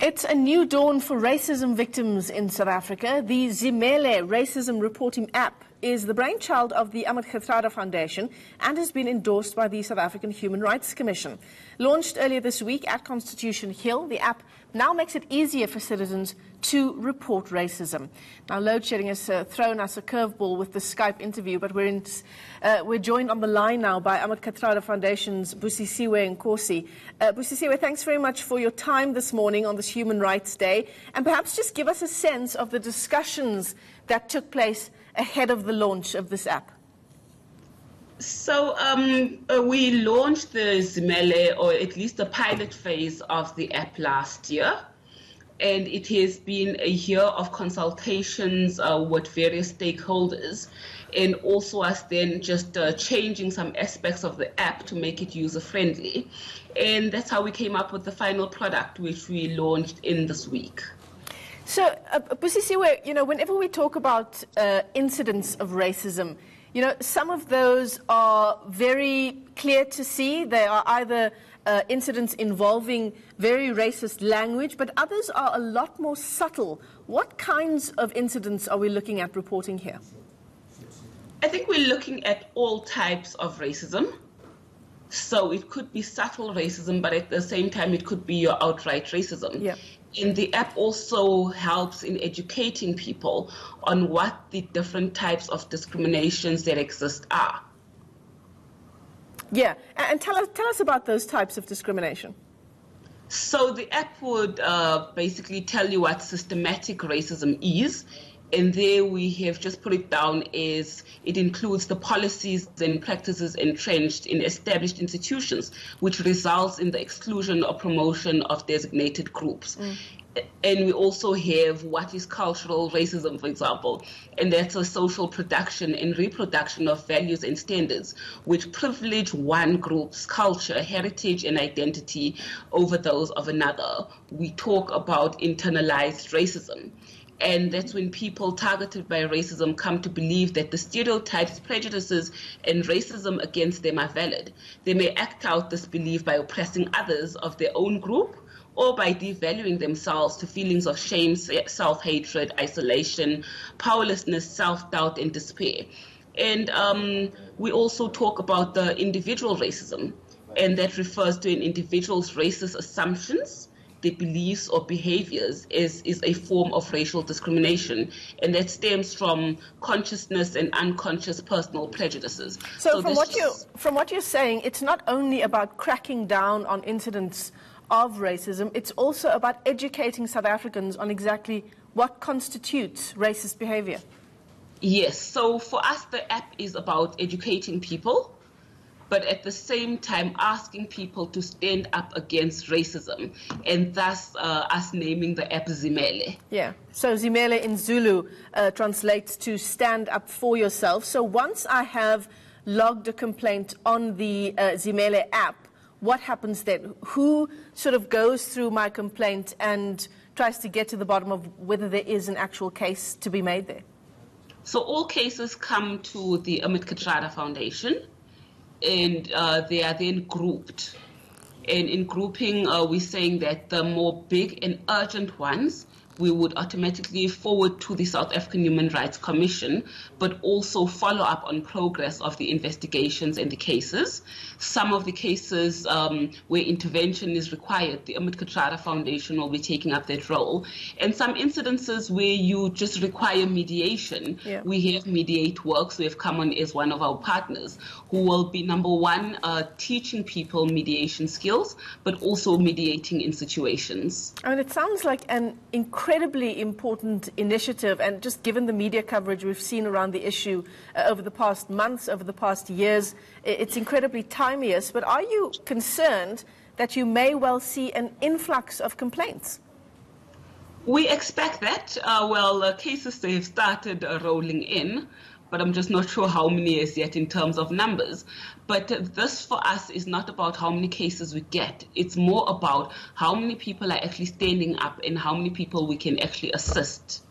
It's a new dawn for racism victims in South Africa. The Zimele racism reporting app is the brainchild of the Ahmed Kathrada Foundation and has been endorsed by the South African Human Rights Commission. Launched earlier this week at Constitution Hill, the app now makes it easier for citizens to report racism. Now, load shedding has thrown us a curveball with the Skype interview, but we're joined on the line now by Ahmed Kathrada Foundation's Busisiwe Nkosi. Busisiwe, thanks very much for your time this morning on this Human Rights Day, and perhaps just give us a sense of the discussions that took place ahead of the launch of this app. So we launched the Zimele, or at least the pilot phase of the app last year. And it has been a year of consultations with various stakeholders, and also us then just changing some aspects of the app to make it user-friendly. And that's how we came up with the final product, which we launched in this week. So, Busisiwe, whenever we talk about incidents of racism, some of those are very clear to see. They are either incidents involving very racist language, but others are a lot more subtle. What kinds of incidents are we looking at reporting here? I think we're looking at all types of racism. So it could be subtle racism, but at the same time, it could be your outright racism. Yeah. And the app also helps in educating people on what the different types of discriminations that exist are. Yeah, and tell us about those types of discrimination. So the app would basically tell you what systematic racism is. And there we have just put it down as it includes the policies and practices entrenched in established institutions, which results in the exclusion or promotion of designated groups. And we also have what is cultural racism, for example, and that's a social production and reproduction of values and standards which privilege one group's culture, heritage, and identity over those of another. We talk about internalized racism. And that's when people targeted by racism come to believe that the stereotypes, prejudices, and racism against them are valid. They may act out this belief by oppressing others of their own group or by devaluing themselves to feelings of shame, self-hatred, isolation, powerlessness, self-doubt, and despair. And we also talk about the individual racism, and that refers to an individual's racist assumptions, their beliefs or behaviors is a form of racial discrimination, and that stems from consciousness and unconscious personal prejudices. So from what you're saying, it's not only about cracking down on incidents of racism, it's also about educating South Africans on exactly what constitutes racist behavior. Yes, so for us the app is about educating people, but at the same time asking people to stand up against racism, and thus us naming the app Zimele. Yeah, so Zimele in Zulu translates to stand up for yourself. So once I have logged a complaint on the Zimele app, what happens then? Who sort of goes through my complaint and tries to get to the bottom of whether there is an actual case to be made there? So all cases come to the Ahmed Kathrada Foundation, and they are then grouped. And in grouping, we're saying that the more big and urgent ones we would automatically forward to the South African Human Rights Commission, but also follow up on progress of the investigations and the cases. Some of the cases where intervention is required, the Ahmed Kathrada Foundation will be taking up that role. And some incidences where you just require mediation, we have Mediate Works, who have come on as one of our partners, who will be, number one, teaching people mediation skills, but also mediating in situations. I mean, it sounds like an incredibly important initiative, and just given the media coverage we've seen around the issue over the past months, over the past years, it's incredibly timeous. But are you concerned that you may well see an influx of complaints? We expect that. Cases have started rolling in, but I'm just not sure how many as yet in terms of numbers. But this for us is not about how many cases we get. It's more about how many people are actually standing up and how many people we can actually assist.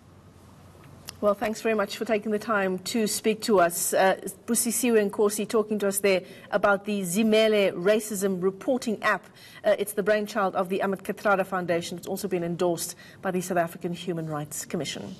Well, thanks very much for taking the time to speak to us. Busisiwe and Nkosi talking to us there about the Zimele racism reporting app. It's the brainchild of the Ahmed Kathrada Foundation. It's also been endorsed by the South African Human Rights Commission.